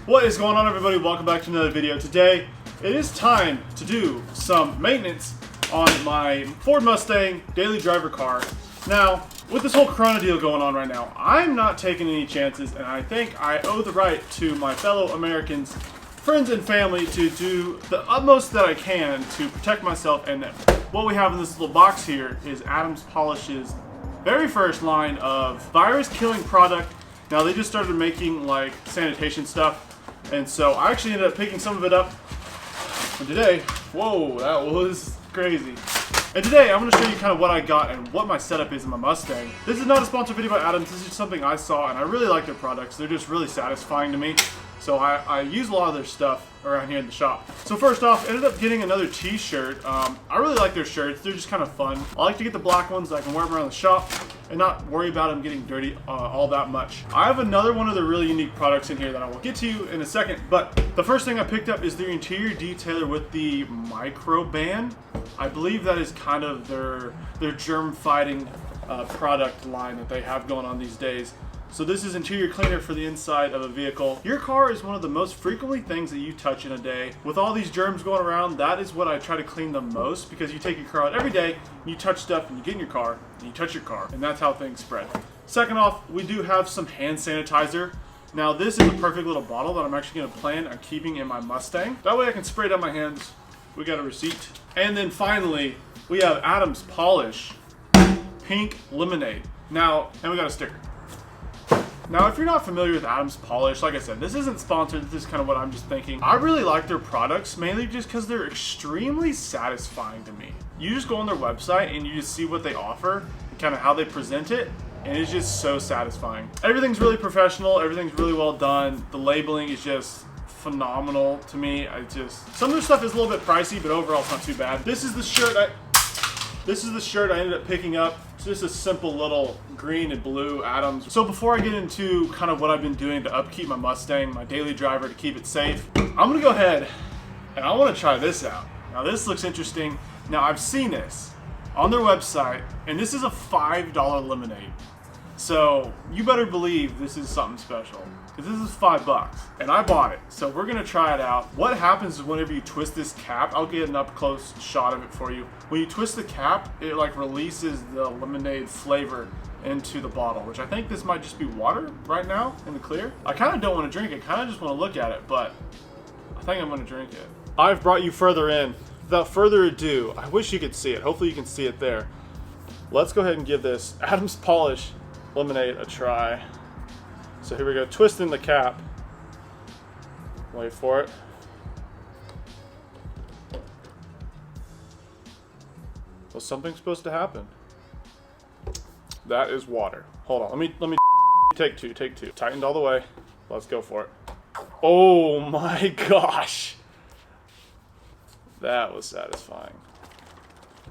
What is going on, everybody? Welcome back to another video. Today it is time to do some maintenance on my Ford Mustang daily driver car. Now, with this whole Corona deal going on right now, I'm not taking any chances, and I think I owe the right to my fellow Americans, friends and family, to do the utmost that I can to protect myself. And what we have in this little box here is Adams Polish's very first line of virus-killing product. Now, they just started making like sanitation stuff, and so I actually ended up picking some of it up. And today, whoa, that was crazy. And today I'm going to show you kind of what I got and what my setup is in my Mustang. This is not a sponsored video by Adams. This is just something I saw, and I really like their products. They're just really satisfying to me. So I use a lot of their stuff around here in the shop. So first off, ended up getting another t-shirt. I really like their shirts. They're just kind of fun. I like to get the black ones that I can wear them around the shop and not worry about them getting dirty all that much. I have another one of the really unique products in here that I will get to you in a second, but the first thing I picked up is their interior detailer with the micro band. I believe that is kind of their germ fighting product line that they have going on these days. So this is interior cleaner for the inside of a vehicle. Your car is one of the most frequently things that you touch in a day. With all these germs going around, that is what I try to clean the most, because you take your car out every day, you touch stuff, and you get in your car, and you touch your car, and that's how things spread. Second off, we do have some hand sanitizer. Now this is a perfect little bottle that I'm actually going to plan on keeping in my Mustang. That way I can spray it on my hands. We got a receipt. And then finally, we have Adams Polish Pink Lemonade. Now, and we got a sticker. Now, if you're not familiar with Adams Polish, like I said, this isn't sponsored. This is kind of what I'm just thinking. I really like their products, mainly just because they're extremely satisfying to me. You just go on their website and you just see what they offer and kind of how they present it, and it's just so satisfying. Everything's really professional. Everything's really well done. The labeling is just phenomenal to me. Some of their stuff is a little bit pricey, but overall it's not too bad. This is the shirt I ended up picking up. It's just a simple little green and blue Adams. So before I get into kind of what I've been doing to upkeep my Mustang, my daily driver, to keep it safe, I'm gonna go ahead and I wanna try this out. Now this looks interesting. Now I've seen this on their website, and this is a $5 lemonade. So you better believe this is something special, because this is $5 and I bought it. So we're gonna try it out. What happens is whenever you twist this cap, I'll get an up close shot of it for you. When you twist the cap, it like releases the lemonade flavor into the bottle, which I think this might just be water right now in the clear. I kind of don't want to drink it, kind of just want to look at it, but I think I'm going to drink it. I've brought you further in. Without further ado, I wish you could see it. Hopefully you can see it there. Let's go ahead and give this Adams Polish lemonade a try. So here we go, twisting the cap. Wait for it. Was something supposed to happen? That is water. Hold on, let me take two. Tightened all the way. Let's go for it. Oh my gosh. That was satisfying.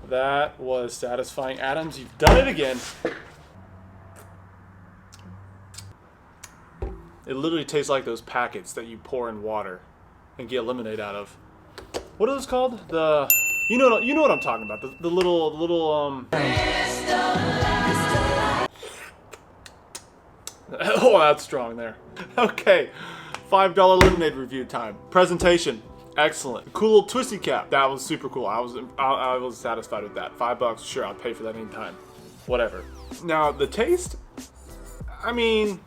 That was satisfying. Adams, you've done it again. It literally tastes like those packets that you pour in water and get lemonade out of. What are those called? You know what I'm talking about. The little Oh, that's strong there. Okay, $5 lemonade review time. Presentation, excellent. Cool little twisty cap. That was super cool. I was satisfied with that. $5, sure, I'll pay for that anytime. Whatever. Now the taste. I mean,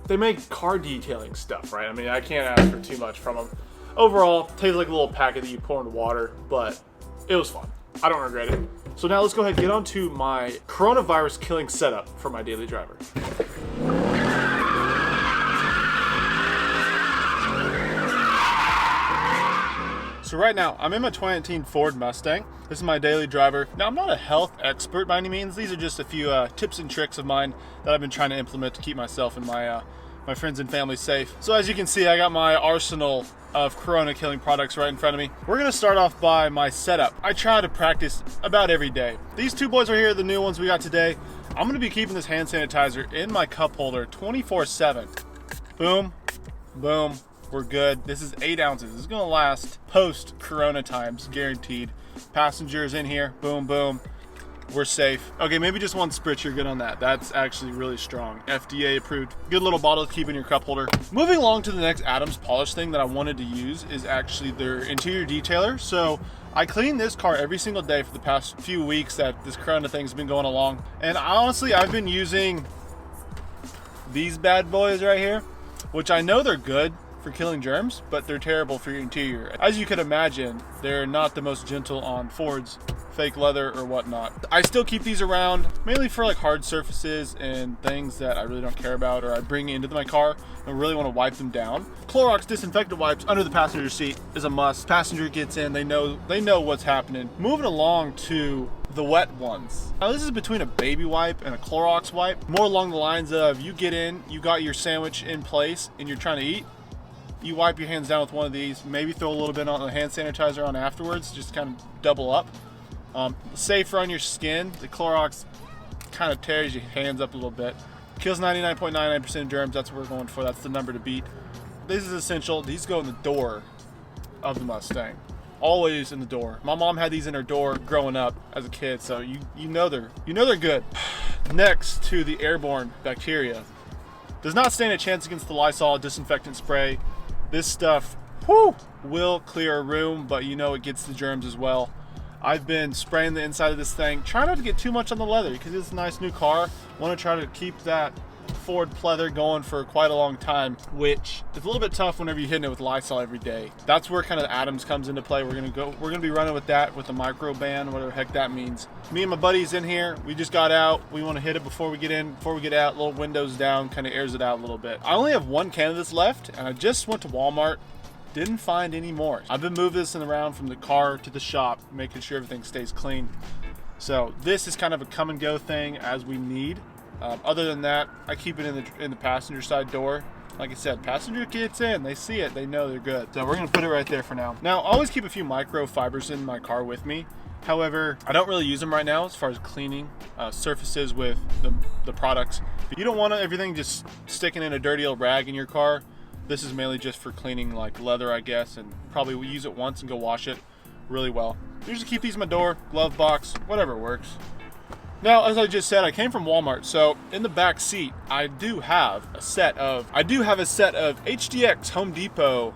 they make car detailing stuff, right? I mean, I can't ask for too much from them. Overall, tastes like a little packet that you pour in water, but it was fun. I don't regret it. So now let's go ahead and get on to my coronavirus killing setup for my daily driver. So right now, I'm in my 2019 Ford Mustang. This is my daily driver. Now, I'm not a health expert by any means. These are just a few tips and tricks of mine that I've been trying to implement to keep myself and my friends and family safe. So as you can see, I got my arsenal of Corona killing products right in front of me. We're gonna start off by my setup. I try to practice about every day. These two boys are here, the new ones we got today. I'm gonna be keeping this hand sanitizer in my cup holder 24/7. Boom, boom, we're good. This is 8 ounces. This is gonna last post Corona times, guaranteed. Passengers in here, boom, boom. we're safe. Okay, maybe just one spritz, you're good on that. That's actually really strong. FDA approved. Good little bottle to keep in your cup holder. Moving along to the next Adams polish thing that I wanted to use is actually their interior detailer. So I clean this car every single day for the past few weeks that this Corona thing's been going along. And honestly, I've been using these bad boys right here, which I know they're good for killing germs, but they're terrible for your interior. As you could imagine, they're not the most gentle on Fords, fake leather or whatnot. I still keep these around mainly for like hard surfaces and things that I really don't care about or I bring into my car and really want to wipe them down. Clorox disinfectant wipes under the passenger seat is a must. Passenger gets in, they know what's happening. Moving along to the wet ones. Now this is between a baby wipe and a Clorox wipe, more along the lines of you get in, you got your sandwich in place and you're trying to eat. You wipe your hands down with one of these, maybe throw a little bit on the hand sanitizer on afterwards, just kind of double up. Safer on your skin. The Clorox kind of tears your hands up a little bit. Kills 99.99% of germs, that's what we're going for, that's the number to beat. This is essential. These go in the door of the Mustang. Always in the door. My mom had these in her door growing up as a kid, so you know they're good. Next to the airborne bacteria. Does not stand a chance against the Lysol Disinfectant Spray. This stuff, will clear a room, but you know it gets the germs as well. I've been spraying the inside of this thing. Try not to get too much on the leather because it's a nice new car. Want to try to keep that Ford pleather going for quite a long time, which is a little bit tough whenever you're hitting it with Lysol every day. That's where kind of Adams comes into play. We're gonna be running with that with the micro ban, whatever the heck that means. Me and my buddies in here, we just got out. We want to hit it before we get in, before we get out. Little windows down, kind of airs it out a little bit. I only have one can of this left, and I just went to Walmart. Didn't find any more. I've been moving this around from the car to the shop, making sure everything stays clean. So this is kind of a come and go thing as we need. Other than that, I keep it in the passenger side door. Like I said, passenger gets in, they see it, they know they're good. So we're gonna put it right there for now. Now, I always keep a few microfibers in my car with me. However, I don't really use them right now as far as cleaning surfaces with the products. You don't want everything just sticking in a dirty old rag in your car. This is mainly just for cleaning like leather, I guess, and probably we use it once and go wash it really well. Usually keep these in my door, glove box, whatever works. Now, as I just said, I came from Walmart, so in the back seat, I do have a set of HDX Home Depot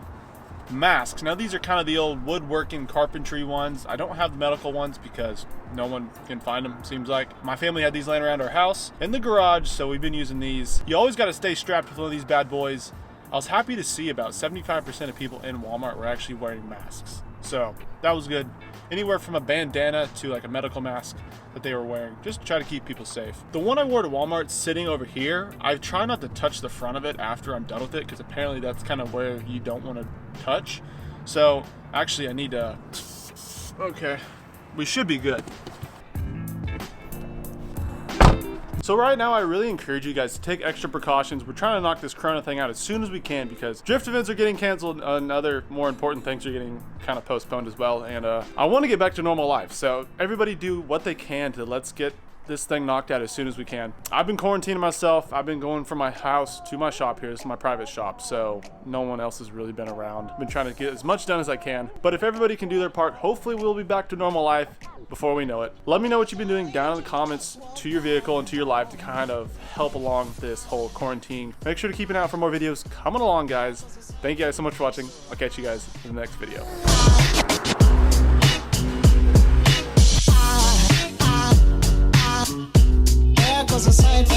masks. Now, these are kind of the old woodworking carpentry ones. I don't have the medical ones because no one can find them, seems like. My family had these laying around our house in the garage, so we've been using these. You always got to stay strapped with one of these bad boys. I was happy to see about 75% of people in Walmart were actually wearing masks. So that was good. Anywhere from a bandana to like a medical mask that they were wearing, just to try to keep people safe. The one I wore to Walmart sitting over here, I try not to touch the front of it after I'm done with it because apparently that's kind of where you don't want to touch. So actually I need to, okay, we should be good. So right now, I really encourage you guys to take extra precautions. We're trying to knock this Corona thing out as soon as we can because drift events are getting canceled and other more important things are getting kind of postponed as well. And I want to get back to normal life. So everybody do what they can to let's get this thing knocked out as soon as we can. I've been quarantining myself. I've been going from my house to my shop here. This is my private shop, so no one else has really been around. I've been trying to get as much done as I can. But if everybody can do their part, hopefully we'll be back to normal life before we know it. Let me know what you've been doing down in the comments to your vehicle and to your life to kind of help along this whole quarantine. Make sure to keep an eye out for more videos coming along, guys. Thank you guys so much for watching. I'll catch you guys in the next video. Cause I said